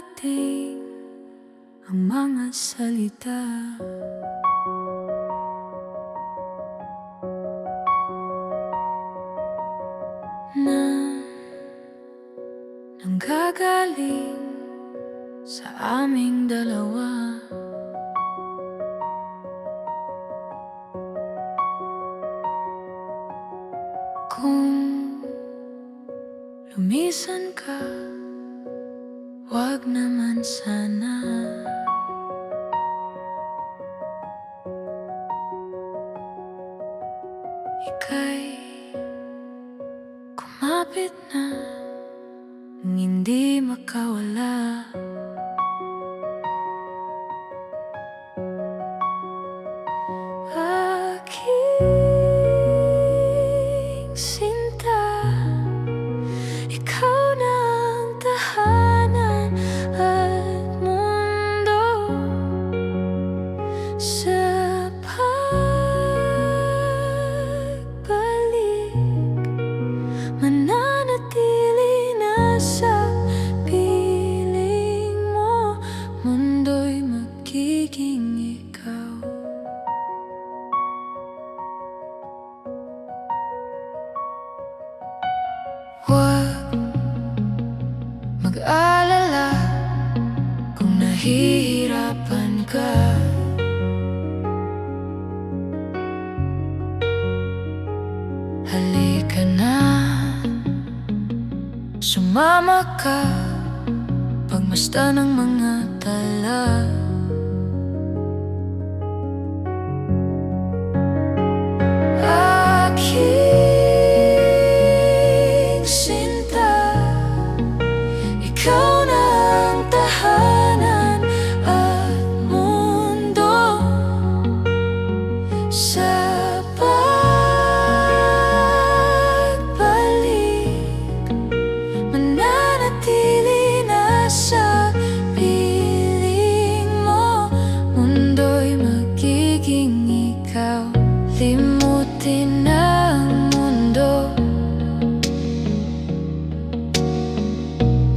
dumarating ang mga salita na nanggagaling sa aming dalawa. Kung lumisan ka, wag naman sana. Ika'y kumapit na nang hindi makawala. Aking sinta, ikaw na ang tahanan at mundo. Sa pagbalik, mananatili na sa piling mo. Mundo'y magiging ikaw. Huwag mag-alala kung nahihirapan ka. Halika na, sumama ka, pagmasdan ng mga tala. Aking sinta, ikaw na ang tahanan at mundo. Sa pagbalik, mananatili na sa piling mo. Mundo'y magiging ikaw. Limutin na ang mundo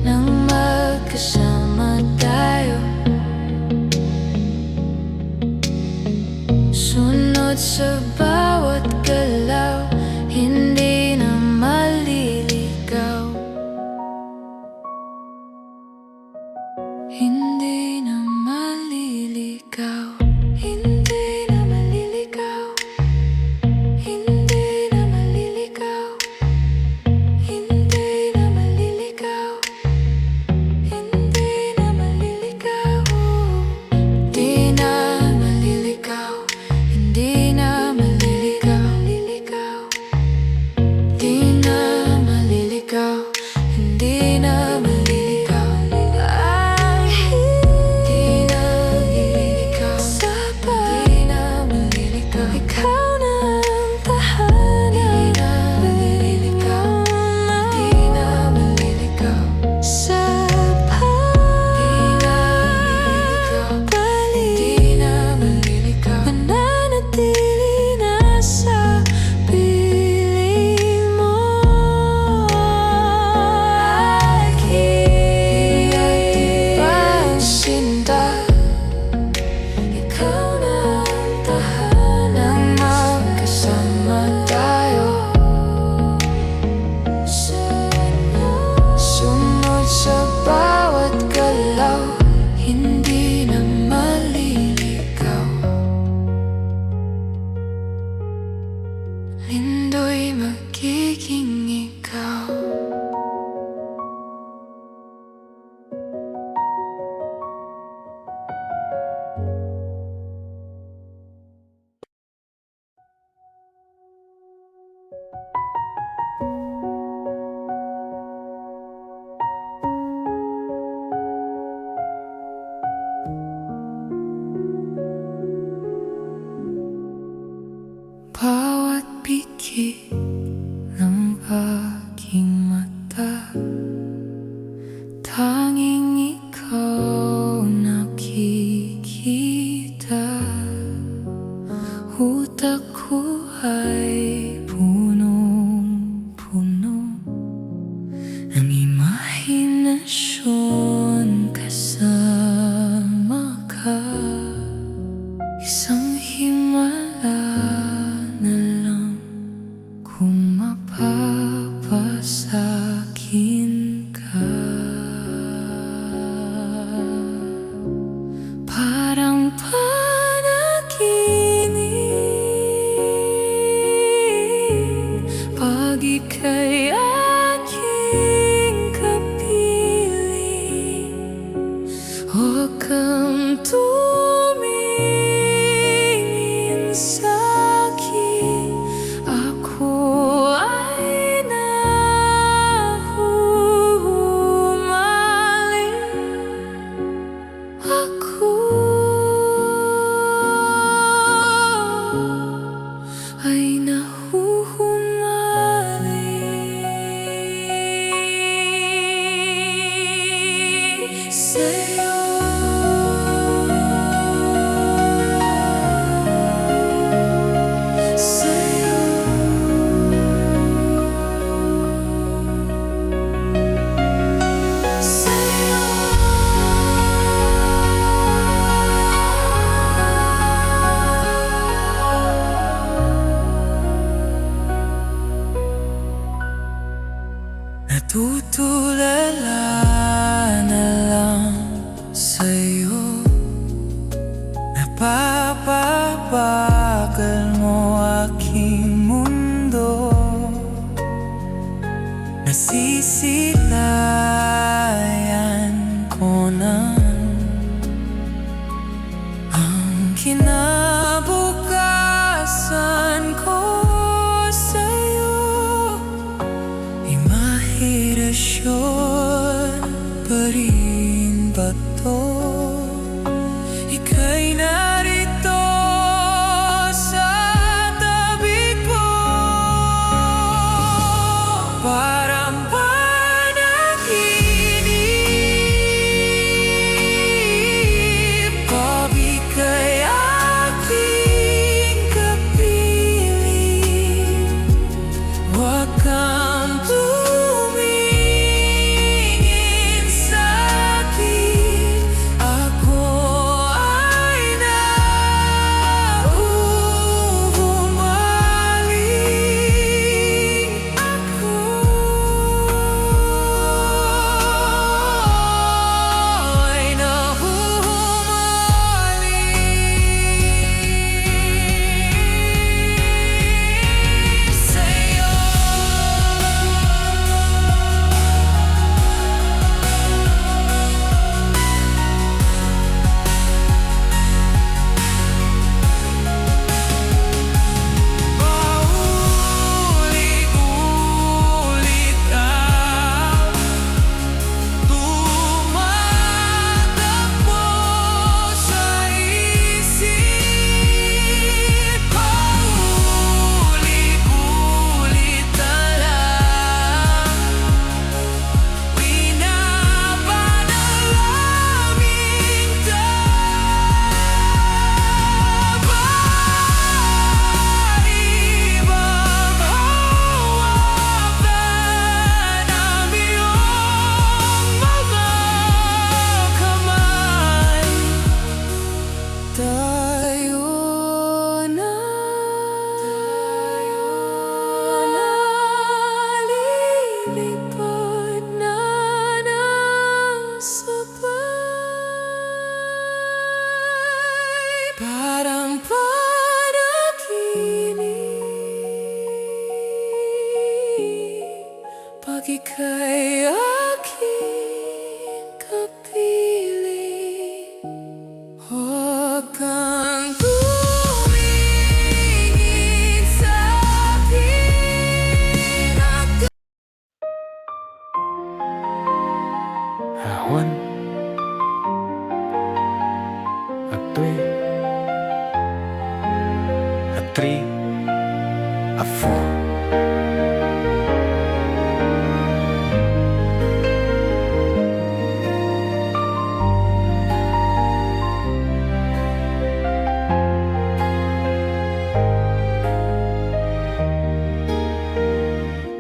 nang magkasama tayo. Sunod sa bawat galaw, hindi na maliligaw. Hindi na maliligaw. Hindi na maliligaw. Hindi na maliligaw. Hindi na maliligaw. Hindi na maliligaw. Di na maliligaw. Hindi na maliligaw. Di na maliligaw. Hindi na maliligaw. Di na maliligaw. Di na maliligaw. Ikaw na ang tahanan. Di na maliligaw. Di na maliligaw. Sa pagbalik, di na maliligaw. Mananatili na sa piling mo. Aking pagsinta, ikaw na ang tahanan. Magkasama tayo. Sunod sa bawat galaw, hindi na maliligaw. Lindo'y magiging ikaw. Bawat pikit ng aking mata, tanging ikaw nakikita. Utak ko ay punong-puno ng imahinasyon. kasama ka. Isang himala na lang kung mapapasakin ka. Parang panaginip pag ika'y aking kapiling. Huwag kang tumingin sa'kin, ako ay nahuhumaling. Ako ay nahuhumaling sa'yo. Natutulala na lang sa'yo, napapabagal mo aking mundo. Nasisilayan ko na ang kinabukasan ko sa'yo. Imahinasyon pa rin ba to? Ika'y narito sa tabi ko, parang panaginip pag ika'y aking kapiling. Huwag kang tumingin sa'kin, ako ay nahuhumaling. Ako ay nahuhumaling sa'yo. Paulit-ulit ang tumatakbo sa isip. Paulit-ulit na lang pinapanalangin ka. Ibang hawakan ang iyong mga kamay. Tayo na lilipad na ng sabay, parang panaginip pag ika'y aking kapiling. Huwag kang tumingin sa'kin, ako A1, A2, A3, A4.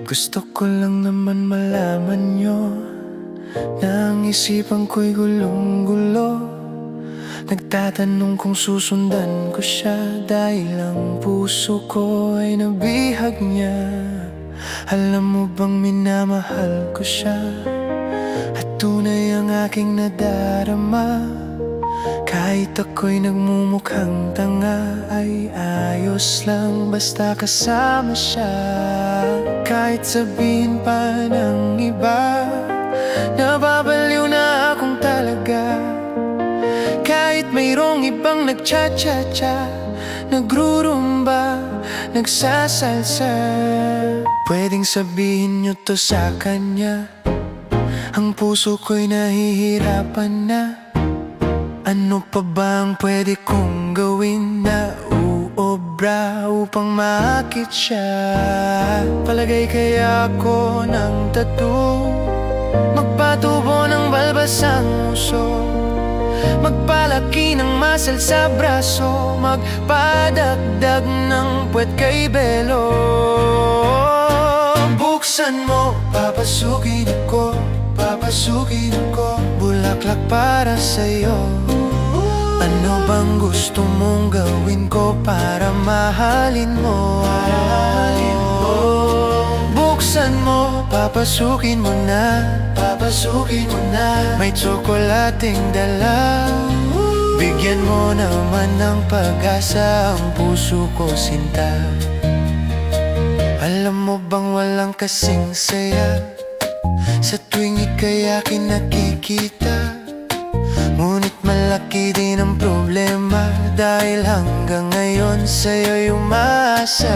Gusto ko lang naman malaman nyo Nang isipan ko'y gulong-gulo, nagtatanong kung susundan ko siya, dahil ang puso ko ay nabihag niya. Alam mo bang minamahal ko siya, at tunay ang aking nadarama. Kahit ako'y nagmumukhang tanga, ay ayos lang basta kasama siya. Kahit sabihin pa ng iba, nababaliw na akong talaga. Kahit mayroong ibang nagcha-cha-cha, nagrurumba, nagsasalsa, pwedeng sabihin niyo to sa kanya. Ang puso ko'y nahihirapan na. Ano pa ba ang pwede kong gawin na uobra upang maakit siya? Palagay kaya ako ng tattoo, magpatubo ng balbas ang uso, magpalaki ng muscle sa braso, magpadagdag ng puwet kay belo. Buksan mo, papasukin ako, papasukin ako, bulaklak para sa'yo. Ano bang gusto mong gawin ko para mahalin mo? Buksan mo, papasukin mo na, papasukin mo na. May tsokolating dala, bigyan mo naman ng pag-asa ang puso ko, sinta. Alam mo bang walang kasing saya sa tuwing ika'y akin nakikita? Ngunit malaki din ang problema, dahil hanggang ngayon sa'yo'y umaasa.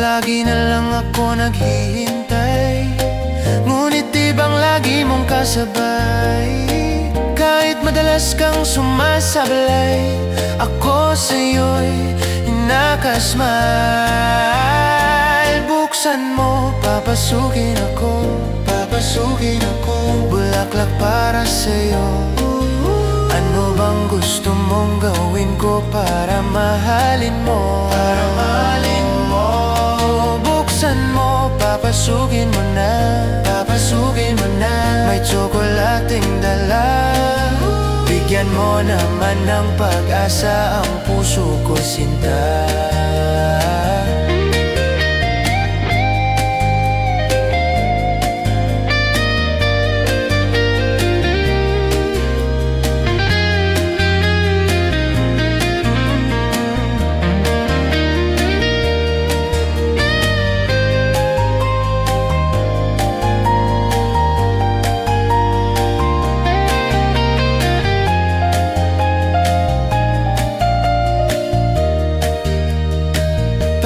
Lagi na lang ako naghihintay, ngunit di bang lagi mong kasabay? Kahit madalas kang sumasablay, ako sa'yo'y nakasmile. Buksan mo, papasukin ako, papasukin ako, bulaklak para sa'yo. Ano bang gusto mong gawin ko para mahalin mo? Para mahalin mo. Buksan mo, papasukin mo na, papasukin mo na. May tsokolating dala, bigyan mo naman ng pag-asa ang puso ko, sinta.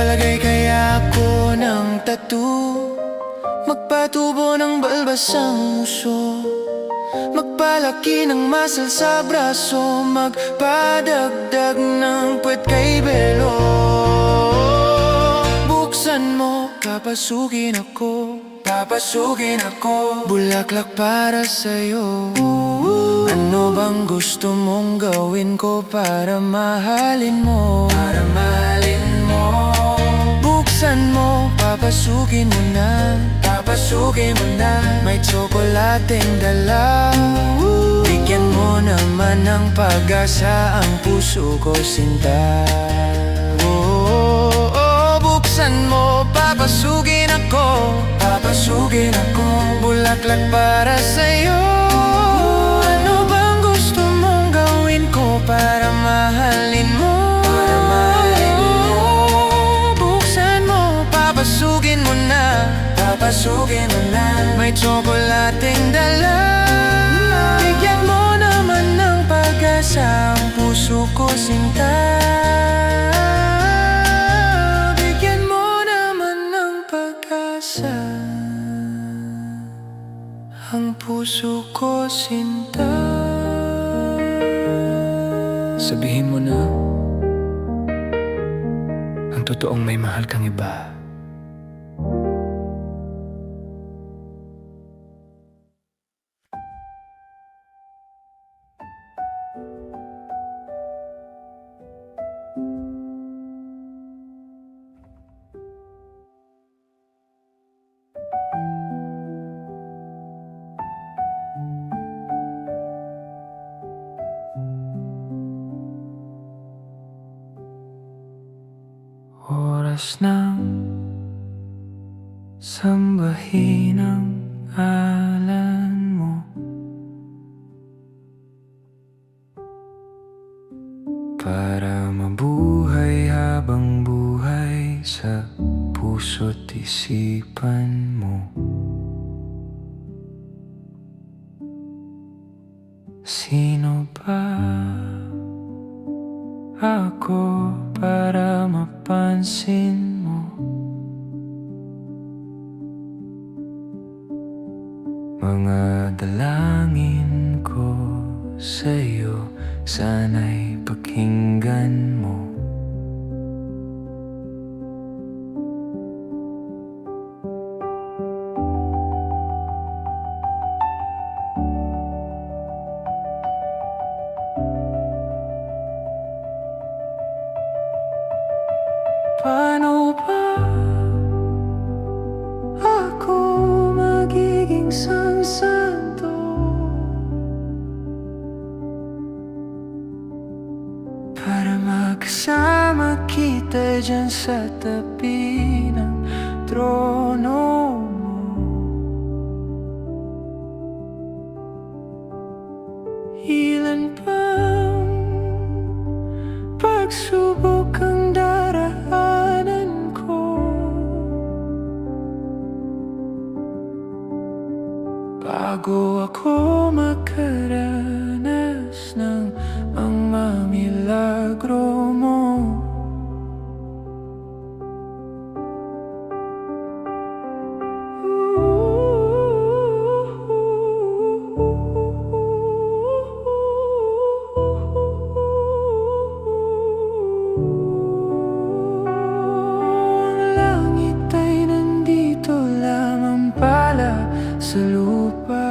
Palagay kaya ako ng tattoo, magpatubo ng balbas ang uso, magpalaki ng muscle sa braso, magpadagdag ng puwet kay belo. Buksan mo, papasukin ako, papasukin ako, bulaklak para sa'yo. Ano bang gusto mong gawin ko para mahalin mo? Para mahalin mo. Buksan mo, papasukin mo na, papasukin mo na. May tsokolating dala, bigyan mo naman ng pag-asa ang puso ko, sinta. Buksan mo, papasukin ako, papasukin ako, bulaklak para sa'yo. Ano bang gusto mong gawin ko para mahalin mo? Para mahalin mo. Buksan mo, papasukin mo na, papasukin mo na. May tsokolating dala, bigyan mo naman ng pag-asa ang puso ko, sinta. Bigyan mo naman ng pag-asa ang puso ko, sinta. Sabihin mo na ang totoong may mahal kang iba. oras ng sambahin ang ngalan mo. Para mabuhay habang buhay sa puso't isipan mo. Sino ba ako para mapansin mo? Mga dalangin ko sa'yo, sana'y pakinggan mo. Paano ba ako magiging santo para makasama kita dyan sa tabi ng trono mo? Ilan bang pagsubok ang daraanan ko bago ako makaranas ng mga milagro mo? Sa lupa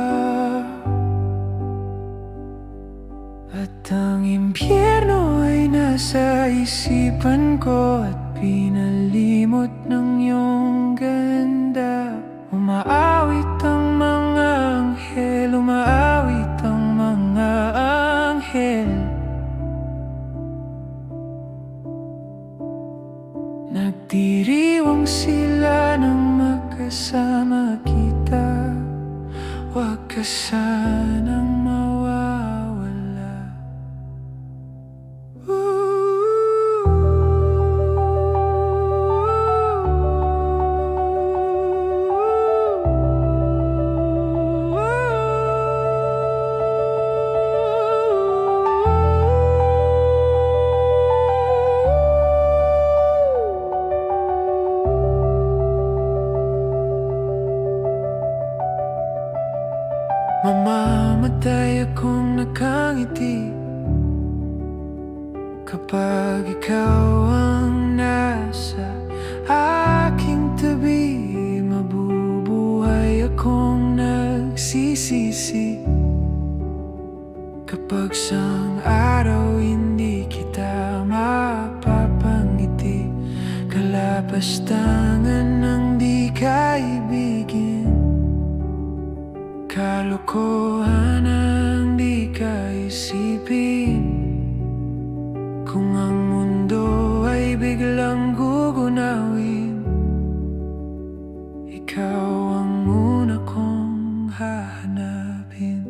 at ang impyerno ay nasa isipan ko at pinalimot ng iyong ganda. Umaawit ang mga anghel, umaawit ang mga anghel. Nagdiriwang sila nang magkasama kita. Huwag ka sanang mawawala. Mamamatay akong nakangiti kapag ikaw ang nasa aking tabi. Mabubuhay akong nagsisisi kapag sang araw hindi kita mapapangiti. Kalapastangan ng di kaibigin, kalokohan ang di kaisipin. Kung ang mundo ay biglang gugunawin, ikaw ang una kong hahanapin.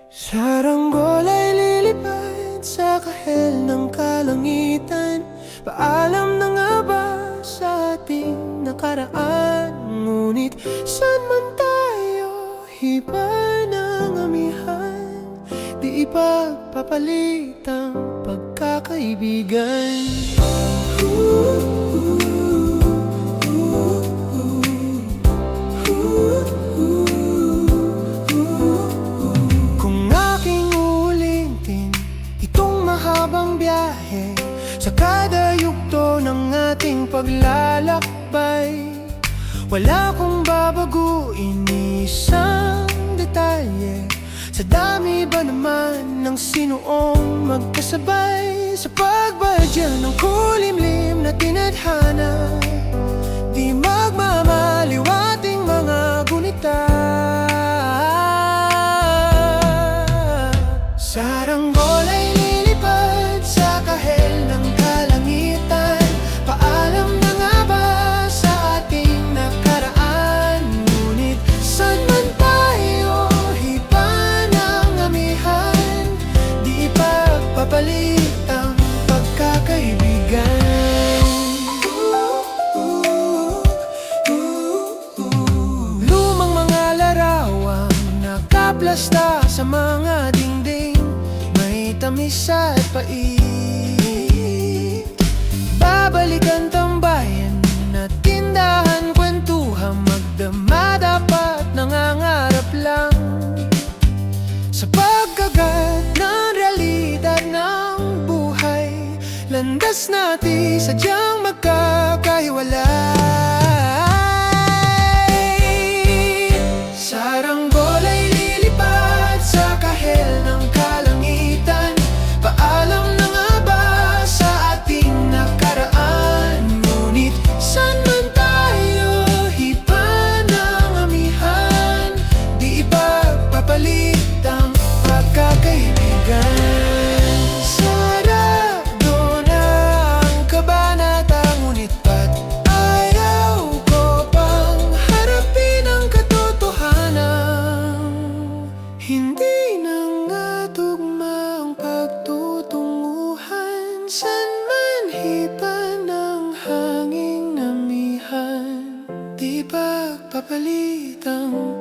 Saranggol ay lilipad sa kahel ng kalangitan. Paalam na nga ba sa ating nakaraan? Ngunit saan man tayo, iba ng amihan. Di ipagpapalit ang pagkakaibigan. detalye sa kada yugto ng ating paglalakbay. Wala kong babaguin isang detalye. Sa dami ba naman ng sinuong magkasabay sa pagbadya ng kulimlim na tinadhana, di magmamaliwating mga gunita. Saranggol ay lilipad sa kahel ng kalangitan. Paalam na nga ba sa ating nakaraan? Ngunit saan man tayo hipa ng amihan, di pagpapalit ang pagkakaibigan. Lumang mga larawang nakaplasta sa mga dingding, may tamis at pait. Babalikan tambayan na tindahan, kwentuhan, magdama dapat nangangarap lang sa pagkagat ng realidad ng buhay. Landas natin sadyang magkakahiwalay. Saranggol ay lilipad sa kahel ng kalangitan. Paalam na nga ba sa ating nakaraan? Ngunit saan man tayo hipa ng amihan, di ipagpapalit ang pagkakaibigan. Sarado na ang kabanata, ngunit ba't ayaw ko pang harapin ang katotohanan? Hindi na nga tugma ang pagtutunguhan. San man hipa ng hanging namihan, di pagpapalit ang